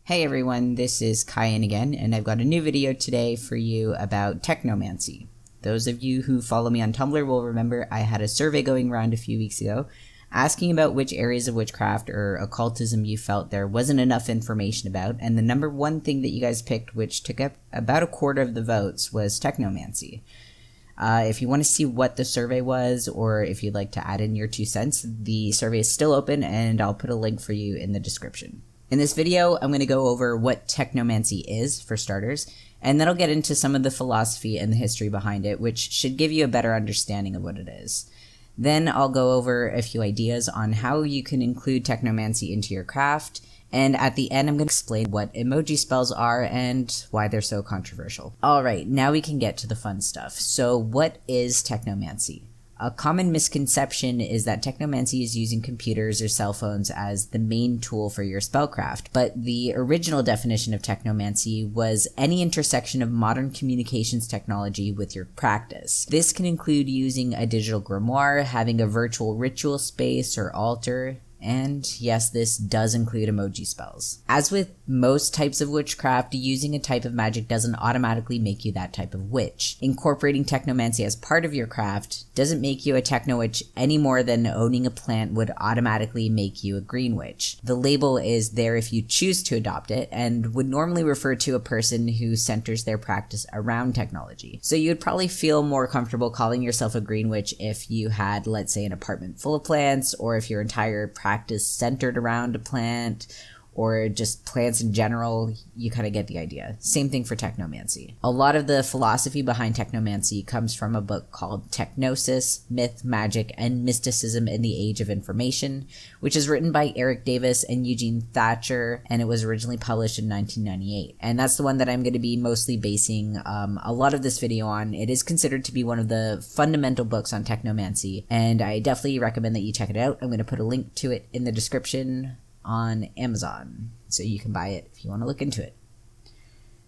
Hey everyone, this is Kyan again, and I've got a new video today for you about Technomancy. Those of you who follow me on Tumblr will remember I had a survey going around a few weeks ago asking about which areas of witchcraft or occultism you felt there wasn't enough information about, and the number one thing that you guys picked, which took up about a quarter of the votes, was Technomancy. If you want to see what the survey was, or if you'd like to add in your 2 cents, the survey is still open and I'll put a link for you in the description. In this video, I'm going to go over what Technomancy is, for starters, and then I'll get into some of the philosophy and the history behind it, which should give you a better understanding of what it is. Then I'll go over a few ideas on how you can include Technomancy into your craft, and at the end I'm going to explain what emoji spells are and why they're so controversial. Alright, now we can get to the fun stuff. So what is Technomancy? A common misconception is that Technomancy is using computers or cell phones as the main tool for your spellcraft, but the original definition of Technomancy was any intersection of modern communications technology with your practice. This can include using a digital grimoire, having a virtual ritual space or altar, and yes, this does include emoji spells. As with most types of witchcraft, using a type of magic doesn't automatically make you that type of witch. Incorporating Technomancy as part of your craft doesn't make you a techno witch any more than owning a plant would automatically make you a green witch. The label is there if you choose to adopt it, and would normally refer to a person who centers their practice around technology. So you'd probably feel more comfortable calling yourself a green witch if you had, let's say, an apartment full of plants, or if your entire practice centered around a plant, or just plants in general. You kind of get the idea. Same thing for Technomancy. A lot of the philosophy behind Technomancy comes from a book called TechGnosis, Myth, Magic, and Mysticism in the Age of Information, which is written by Erik and Eugene Thatcher, and it was originally published in 1998. And that's the one that I'm going to be mostly basing a lot of this video on. It is considered to be one of the fundamental books on Technomancy, and I definitely recommend that you check it out. I'm going to put a link to it in the description on Amazon, so you can buy it if you want to look into it.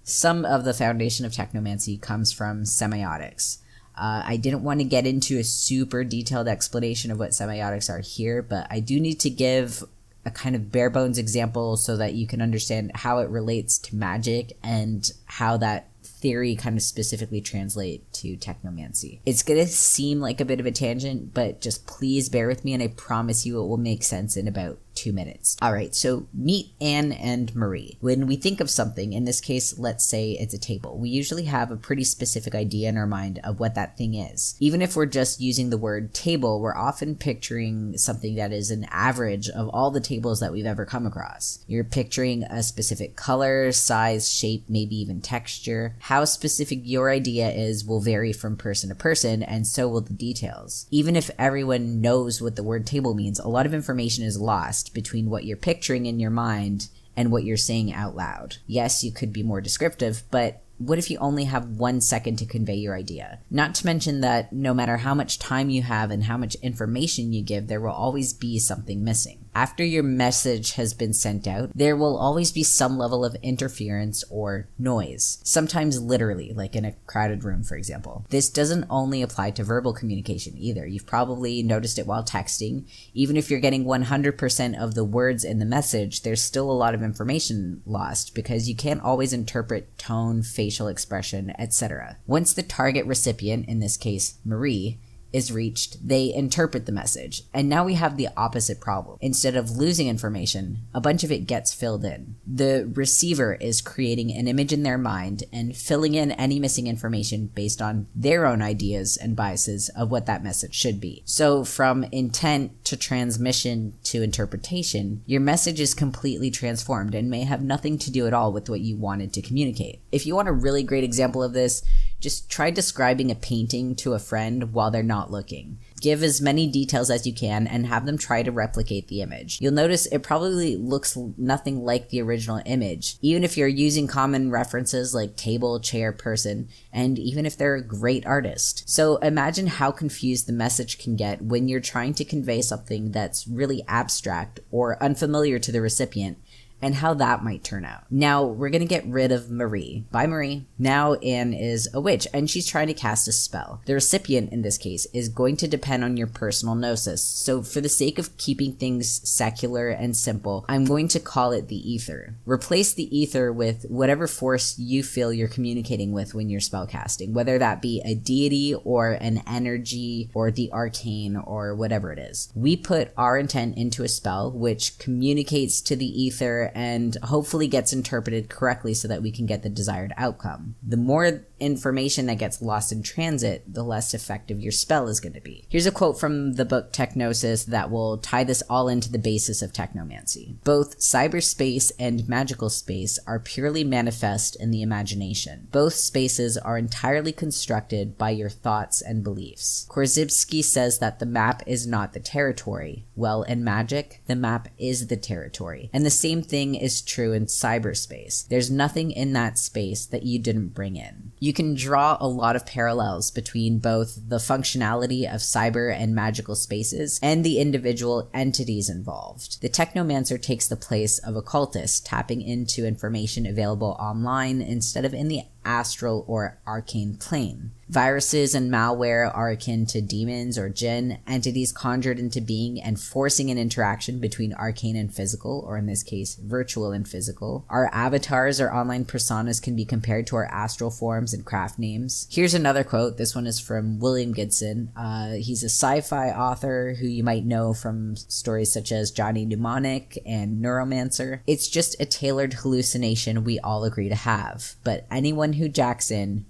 Some of the foundation of Technomancy comes from Semiotics. I didn't want to get into a super detailed explanation of what Semiotics are here, but I do need to give a kind of bare bones example so that you can understand how it relates to magic and how that theory kind of specifically translate to Technomancy. It's gonna seem like a bit of a tangent, but just please bear with me and I promise you it will make sense in about 2 minutes. Alright, so meet Anne and Marie. When we think of something, in this case, let's say it's a table, we usually have a pretty specific idea in our mind of what that thing is. Even if we're just using the word table, we're often picturing something that is an average of all the tables that we've ever come across. You're picturing a specific color, size, shape, maybe even texture. How specific your idea is will vary from person to person, and so will the details. Even if everyone knows what the word table means, a lot of information is lost between what you're picturing in your mind and what you're saying out loud. Yes, you could be more descriptive, but what if you only have 1 second to convey your idea? Not to mention that no matter how much time you have and how much information you give, there will always be something missing. After your message has been sent out, there will always be some level of interference or noise. Sometimes literally, like in a crowded room, for example. This doesn't only apply to verbal communication either. You've probably noticed it while texting. Even if you're getting 100% of the words in the message, there's still a lot of information lost because you can't always interpret tone, facial expression, etc. Once the target recipient, in this case Marie, is reached, they interpret the message. And now we have the opposite problem. Instead of losing information, a bunch of it gets filled in. The receiver is creating an image in their mind and filling in any missing information based on their own ideas and biases of what that message should be. So from intent to transmission to interpretation, your message is completely transformed and may have nothing to do at all with what you wanted to communicate. If you want a really great example of this, just try describing a painting to a friend while they're not looking. Give as many details as you can and have them try to replicate the image. You'll notice it probably looks nothing like the original image, even if you're using common references like table, chair, person, and even if they're a great artist. So imagine how confused the message can get when you're trying to convey something that's really abstract or unfamiliar to the recipient, and how that might turn out. Now, we're going to get rid of Marie. Bye, Marie. Now, Anne is a witch, and she's trying to cast a spell. The recipient, in this case, is going to depend on your personal gnosis. So, for the sake of keeping things secular and simple, I'm going to call it the ether. Replace the ether with whatever force you feel you're communicating with when you're spellcasting, whether that be a deity or an energy or the arcane or whatever it is. We put our intent into a spell, which communicates to the ether and hopefully gets interpreted correctly so that we can get the desired outcome. The more information that gets lost in transit, the less effective your spell is going to be. Here's a quote from the book TechGnosis that will tie this all into the basis of technomancy. Both cyberspace and magical space are purely manifest in the imagination. Both spaces are entirely constructed by your thoughts and beliefs. Korzybski says that the map is not the territory. Well, in magic, the map is the territory. And the same thing is true in cyberspace. There's nothing in that space that you didn't bring in. You can draw a lot of parallels between both the functionality of cyber and magical spaces and the individual entities involved. The technomancer takes the place of occultist, tapping into information available online instead of in the astral or arcane plane. Viruses and malware are akin to demons or jinn, entities conjured into being and forcing an interaction between arcane and physical, or in this case, virtual and physical. Our avatars or online personas can be compared to our astral forms and craft names. Here's another quote. This one is from William Gibson. He's a sci-fi author who you might know from stories such as Johnny Mnemonic and Neuromancer. It's just a tailored hallucination we all agree to have, but anyone who jacks in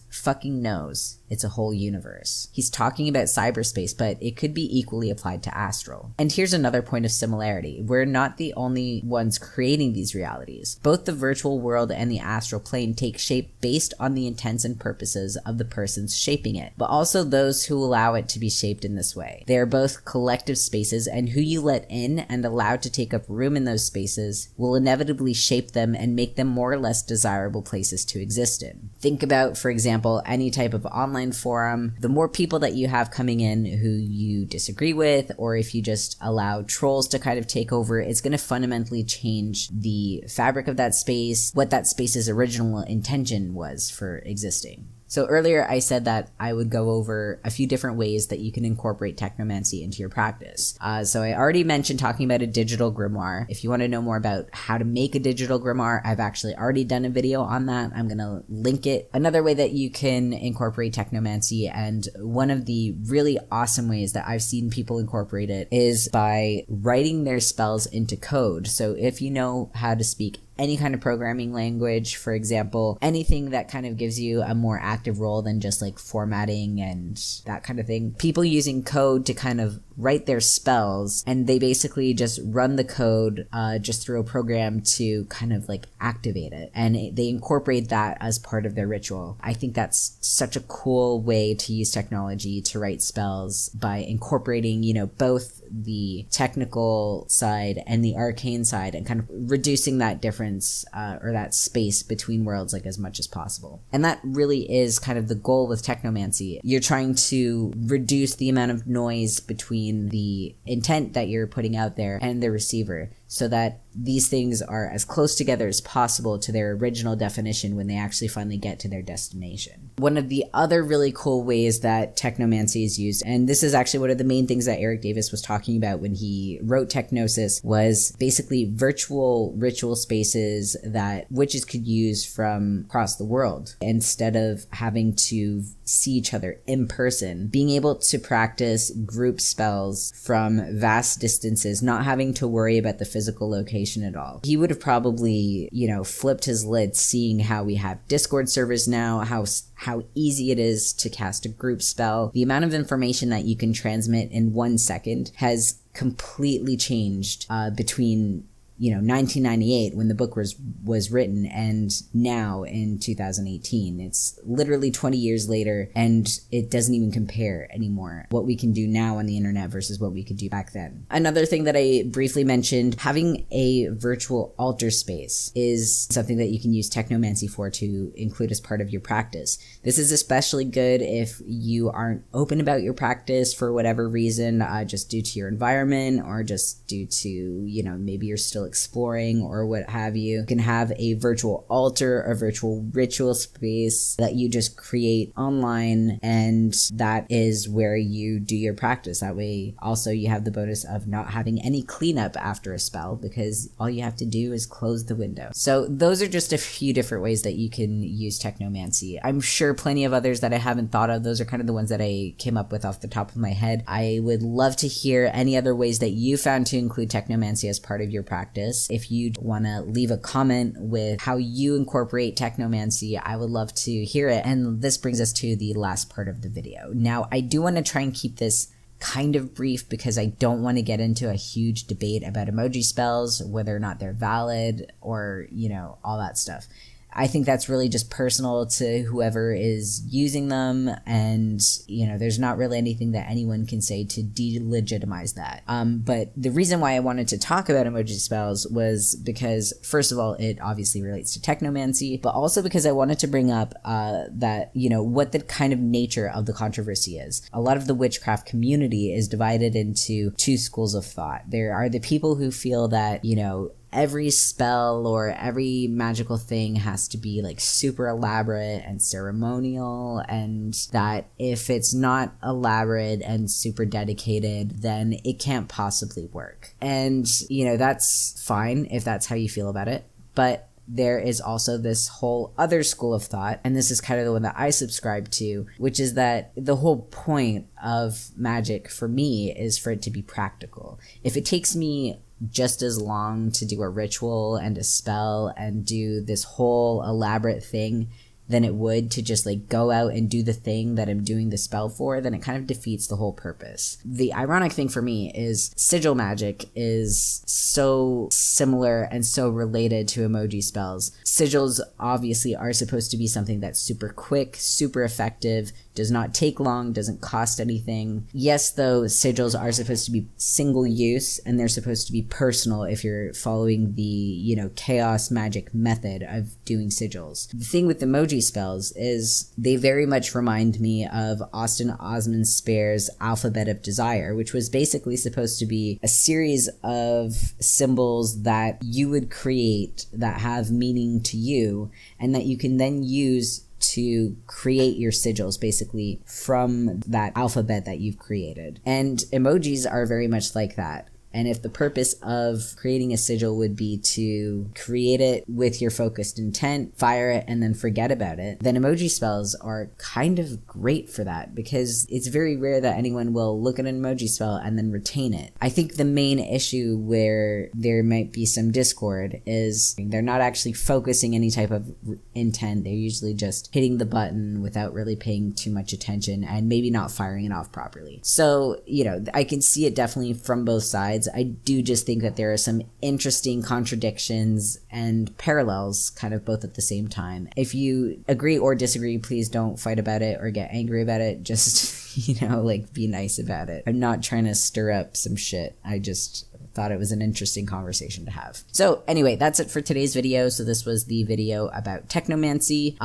fucking knows it's a whole universe. He's talking about cyberspace, but it could be equally applied to astral. And here's another point of similarity. We're not the only ones creating these realities. Both the virtual world and the astral plane take shape based on the intents and purposes of the persons shaping it, but also those who allow it to be shaped in this way. They are both collective spaces, and who you let in and allow to take up room in those spaces will inevitably shape them and make them more or less desirable places to exist in. Think about, for example, any type of online forum. The more people that you have coming in who you disagree with, or if you just allow trolls to kind of take over, it's going to fundamentally change the fabric of that space, what that space's original intention was for existing. So earlier I said that I would go over a few different ways that you can incorporate technomancy into your practice. So I already mentioned talking about a digital grimoire. If you want to know more about how to make a digital grimoire, I've actually already done a video on that. I'm going to link it. Another way that you can incorporate technomancy, and one of the really awesome ways that I've seen people incorporate it, is by writing their spells into code. So if you know how to speak any kind of programming language, for example, anything that kind of gives you a more active role than just like formatting and that kind of thing. People using code to kind of write their spells, and they basically just run the code just through a program to kind of like activate it, and they incorporate that as part of their ritual. I think that's such a cool way to use technology to write spells, by incorporating, both the technical side and the arcane side, and kind of reducing that difference or that space between worlds like as much as possible. And that really is kind of the goal with technomancy. You're trying to reduce the amount of noise between the intent that you're putting out there and the receiver, so that these things are as close together as possible to their original definition when they actually finally get to their destination. One of the other really cool ways that technomancy is used, and this is actually one of the main things that Erik Davis was talking about when he wrote TechGnosis, was basically virtual ritual spaces that witches could use from across the world. Instead of having to see each other in person, being able to practice group spells from vast distances, not having to worry about the physical location at all. He would have probably, flipped his lid seeing how we have Discord servers now, how easy it is to cast a group spell. The amount of information that you can transmit in 1 second has completely changed between 1998 when the book was written and now in 2018. It's literally 20 years later, and it doesn't even compare anymore, what we can do now on the internet versus what we could do back then. Another thing that I briefly mentioned, having a virtual altar space is something that you can use technomancy for to include as part of your practice. This is especially good if you aren't open about your practice for whatever reason, just due to your environment, or just due to, maybe you're still exploring or what have you. You can have a virtual altar, a virtual ritual space that you just create online, and that is where you do your practice. That way also you have the bonus of not having any cleanup after a spell, because all you have to do is close the window. So those are just a few different ways that you can use Technomancy. I'm sure plenty of others that I haven't thought of. Those are kind of the ones that I came up with off the top of my head. I would love to hear any other ways that you found to include Technomancy as part of your practice. If you want to leave a comment with how you incorporate Technomancy, I would love to hear it. And this brings us to the last part of the video. Now, I do want to try and keep this kind of brief because I don't want to get into a huge debate about emoji spells, whether or not they're valid or, you know, all that stuff. I think that's really just personal to whoever is using them, and you know, there's not really anything that anyone can say to delegitimize that. But the reason why I wanted to talk about emoji spells was because, first of all, it obviously relates to Technomancy, but also because I wanted to bring up that, you know, what the kind of nature of the controversy is. A lot of the witchcraft community is divided into two schools of thought. There are the people who feel that, you know, every spell or every magical thing has to be like super elaborate and ceremonial, and that if it's not elaborate and super dedicated, then it can't possibly work. And, you know, that's fine if that's how you feel about it. But there is also this whole other school of thought, and this is kind of the one that I subscribe to, which is that the whole point of magic for me is for it to be practical. If it takes me just as long to do a ritual and a spell and do this whole elaborate thing than it would to just like go out and do the thing that I'm doing the spell for, then it kind of defeats the whole purpose. The ironic thing for me is sigil magic is so similar and so related to emoji spells. Sigils obviously are supposed to be something that's super quick, super effective, does not take long, doesn't cost anything. Yes, though, sigils are supposed to be single use, and they're supposed to be personal if you're following the, you know, chaos magic method of doing sigils. The thing with emoji spells is they very much remind me of Austin Osman Spare's Alphabet of Desire, which was basically supposed to be a series of symbols that you would create that have meaning to you, and that you can then use to create your sigils basically from that alphabet that you've created. And emojis are very much like that. And if the purpose of creating a sigil would be to create it with your focused intent, fire it, and then forget about it, then emoji spells are kind of great for that, because it's very rare that anyone will look at an emoji spell and then retain it. I think the main issue where there might be some discord is they're not actually focusing any type of intent. They're usually just hitting the button without really paying too much attention and maybe not firing it off properly. So, you know, I can see it definitely from both sides. I do just think that there are some interesting contradictions and parallels kind of both at the same time. If you agree or disagree, please don't fight about it or get angry about it. Just, you know, like, be nice about it. I'm not trying to stir up some shit. I just thought it was an interesting conversation to have. So anyway, that's it for today's video. So this was the video about Technomancy.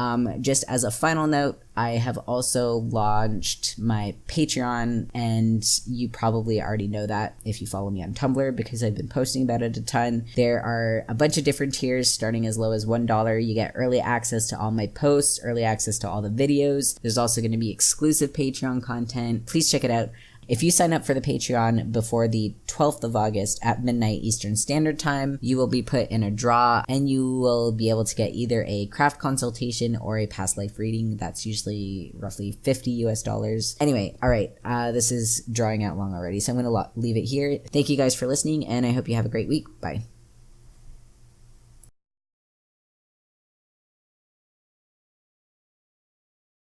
Just as a final note, I have also launched my Patreon, and you probably already know that if you follow me on Tumblr, because I've been posting about it a ton. There are a bunch of different tiers starting as low as $1. You get early access to all my posts, early access to all the videos. There's also going to be exclusive Patreon content. Please check it out. If you sign up for the Patreon before the 12th of August at midnight Eastern Standard Time, you will be put in a draw, and you will be able to get either a craft consultation or a past life reading. That's usually roughly $50 US. Anyway, all right, this is drawing out long already, so I'm going to leave it here. Thank you guys for listening, and I hope you have a great week. Bye.